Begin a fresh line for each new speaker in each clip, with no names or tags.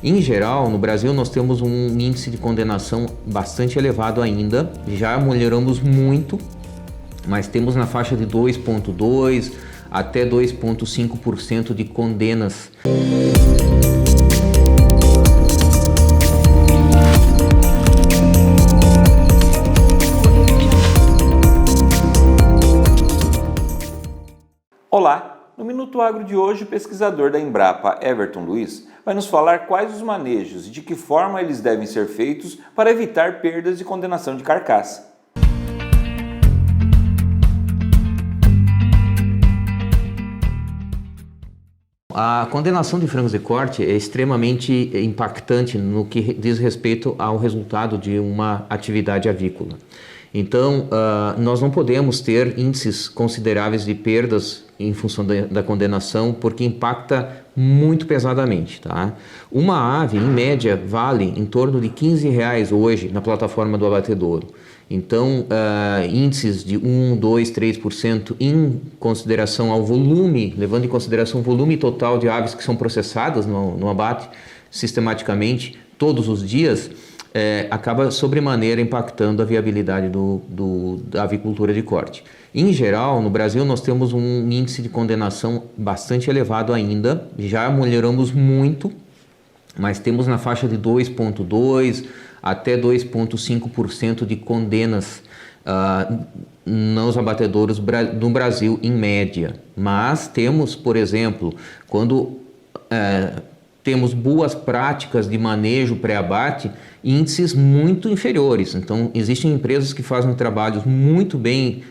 Em geral, no Brasil nós temos um índice de condenação bastante elevado ainda, já melhoramos muito, mas temos na faixa de 2,2% até 2,5% de condenas.
Olá! No Minuto Agro de hoje, o pesquisador da Embrapa, Everton Luiz, vai nos falar quais os manejos e de que forma eles devem ser feitos para evitar perdas de condenação de carcaça.
A condenação de frangos de corte é extremamente impactante no que diz respeito ao resultado de uma atividade avícola. Então, nós não podemos ter índices consideráveis de perdas em função da condenação, porque impacta muito pesadamente, tá? Uma ave, em média, vale em torno de R$15 hoje na plataforma do abatedouro. Então, índices de 1, 2, 3% em consideração ao volume, levando em consideração o volume total de aves que são processadas no abate sistematicamente todos os dias, acaba sobremaneira impactando a viabilidade da avicultura de corte. Em geral, no Brasil nós temos um índice de condenação bastante elevado ainda, já melhoramos muito, mas temos na faixa de 2,2% até 2,5% de condenas nos abatedouros do Brasil em média. Mas temos, por exemplo, quando temos boas práticas de manejo pré-abate, índices muito inferiores. Então, existem empresas que fazem trabalhos muito bem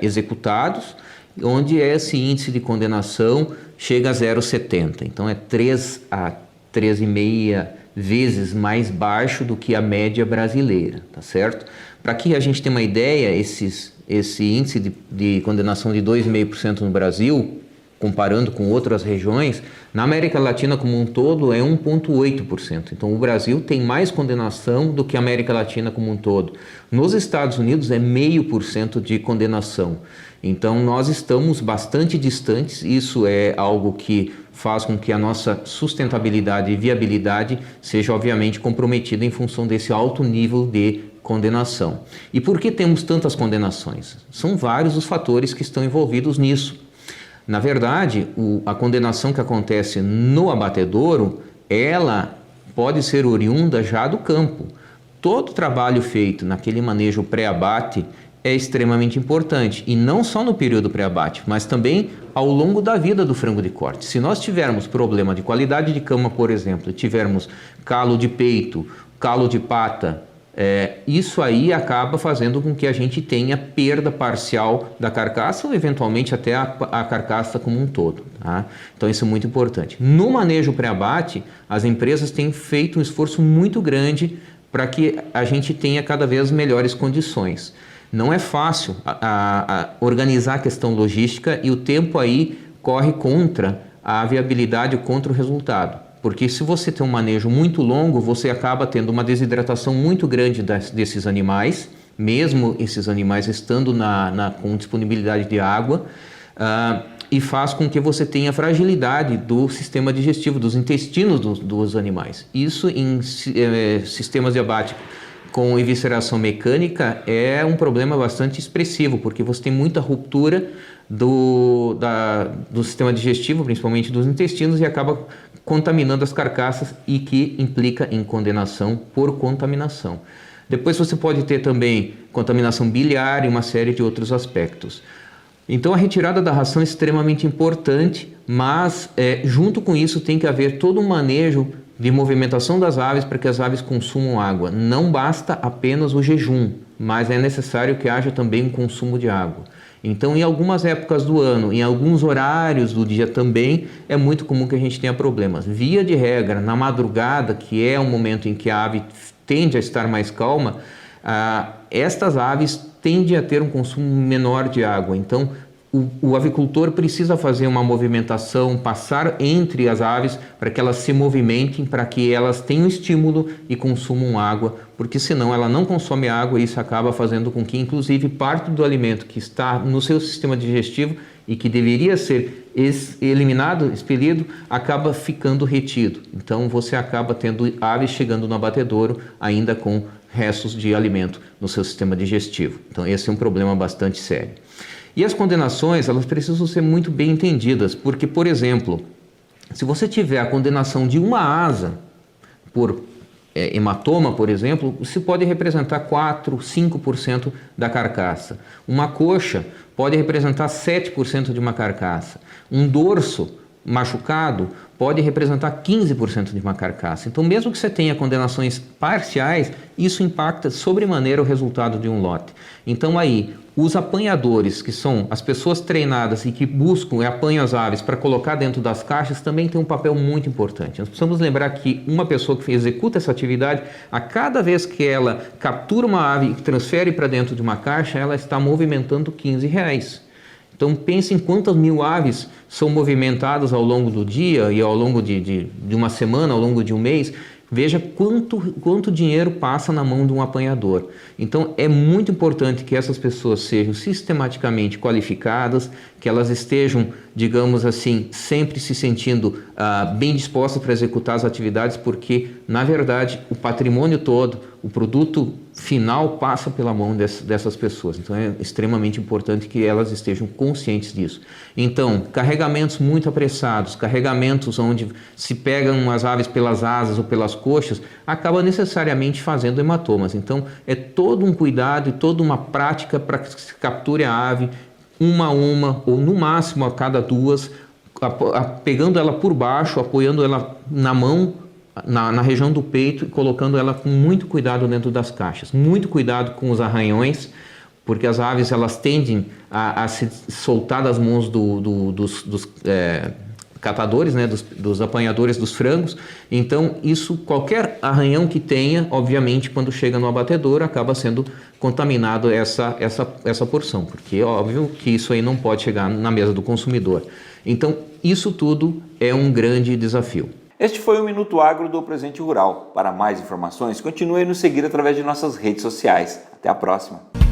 executados, onde esse índice de condenação chega a 0,70. Então, é 3 a 3,5 vezes mais baixo do que a média brasileira, tá certo? Para que a gente tenha uma ideia, esse índice de condenação de 2,5% no Brasil, comparando com outras regiões, na América Latina como um todo é 1,8%. Então o Brasil tem mais condenação do que a América Latina como um todo. Nos Estados Unidos é 0,5% de condenação. Então nós estamos bastante distantes, isso é algo que faz com que a nossa sustentabilidade e viabilidade seja obviamente comprometida em função desse alto nível de condenação. E por que temos tantas condenações? São vários os fatores que estão envolvidos nisso. Na verdade, a condenação que acontece no abatedouro, ela pode ser oriunda já do campo. Todo trabalho feito naquele manejo pré-abate é extremamente importante, e não só no período pré-abate, mas também ao longo da vida do frango de corte. Se nós tivermos problema de qualidade de cama, por exemplo, tivermos calo de peito, calo de pata, isso aí acaba fazendo com que a gente tenha perda parcial da carcaça ou eventualmente até a carcaça como um todo, tá? Então isso é muito importante. No manejo pré-abate, as empresas têm feito um esforço muito grande para que a gente tenha cada vez melhores condições. Não é fácil organizar a questão logística, e o tempo aí corre contra a viabilidade, contra o resultado. Porque se você tem um manejo muito longo, você acaba tendo uma desidratação muito grande desses animais, mesmo esses animais estando com disponibilidade de água, e faz com que você tenha fragilidade do sistema digestivo, dos intestinos dos animais. Isso em sistemas de abate com evisceração mecânica é um problema bastante expressivo, porque você tem muita ruptura do sistema digestivo, principalmente dos intestinos, e acaba contaminando as carcaças, e que implica em condenação por contaminação. Depois você pode ter também contaminação biliar e uma série de outros aspectos. Então a retirada da ração é extremamente importante, mas junto com isso tem que haver todo um manejo de movimentação das aves para que as aves consumam água. Não basta apenas o jejum, mas é necessário que haja também um consumo de água. Então, em algumas épocas do ano, em alguns horários do dia também, é muito comum que a gente tenha problemas. Via de regra, na madrugada, que é um momento em que a ave tende a estar mais calma, estas aves tendem a ter um consumo menor de água. Então, o avicultor precisa fazer uma movimentação, passar entre as aves para que elas se movimentem, para que elas tenham estímulo e consumam água, porque senão ela não consome água, e isso acaba fazendo com que, inclusive, parte do alimento que está no seu sistema digestivo e que deveria ser eliminado, expelido, acaba ficando retido. Então você acaba tendo aves chegando no abatedouro ainda com restos de alimento no seu sistema digestivo. Então esse é um problema bastante sério. E as condenações, elas precisam ser muito bem entendidas, porque, por exemplo, se você tiver a condenação de uma asa por hematoma, por exemplo, isso pode representar 4, 5% da carcaça. Uma coxa pode representar 7% de uma carcaça. Um dorso machucado pode representar 15% de uma carcaça. Então, mesmo que você tenha condenações parciais, isso impacta sobremaneira o resultado de um lote. Então, aí, os apanhadores, que são as pessoas treinadas e que buscam e apanham as aves para colocar dentro das caixas, também tem um papel muito importante. Nós precisamos lembrar que uma pessoa que executa essa atividade, a cada vez que ela captura uma ave e transfere para dentro de uma caixa, ela está movimentando R$15. Então pense em quantas mil aves são movimentadas ao longo do dia e ao longo de uma semana, ao longo de um mês. Veja quanto dinheiro passa na mão de um apanhador. Então é muito importante que essas pessoas sejam sistematicamente qualificadas, que elas estejam, digamos assim, sempre se sentindo bem dispostas para executar as atividades, porque na verdade o patrimônio todo, o produto final passa pela mão dessas pessoas. Então é extremamente importante que elas estejam conscientes disso. Então, carregamentos muito apressados, carregamentos onde se pegam as aves pelas asas ou pelas coxas, acaba necessariamente fazendo hematomas. Então é todo um cuidado e toda uma prática para que se capture a ave uma a uma, ou no máximo a cada duas, pegando ela por baixo, apoiando ela na mão, na região do peito e colocando ela com muito cuidado dentro das caixas. Muito cuidado com os arranhões, porque as aves elas tendem a se soltar das mãos dos catadores, né, dos apanhadores dos frangos. Então isso, qualquer arranhão que tenha, obviamente quando chega no abatedouro acaba sendo contaminado essa porção, porque é óbvio que isso aí não pode chegar na mesa do consumidor. Então isso tudo é um grande desafio.
Este foi o Minuto Agro do Presente Rural. Para mais informações, continue a nos seguir através de nossas redes sociais. Até a próxima!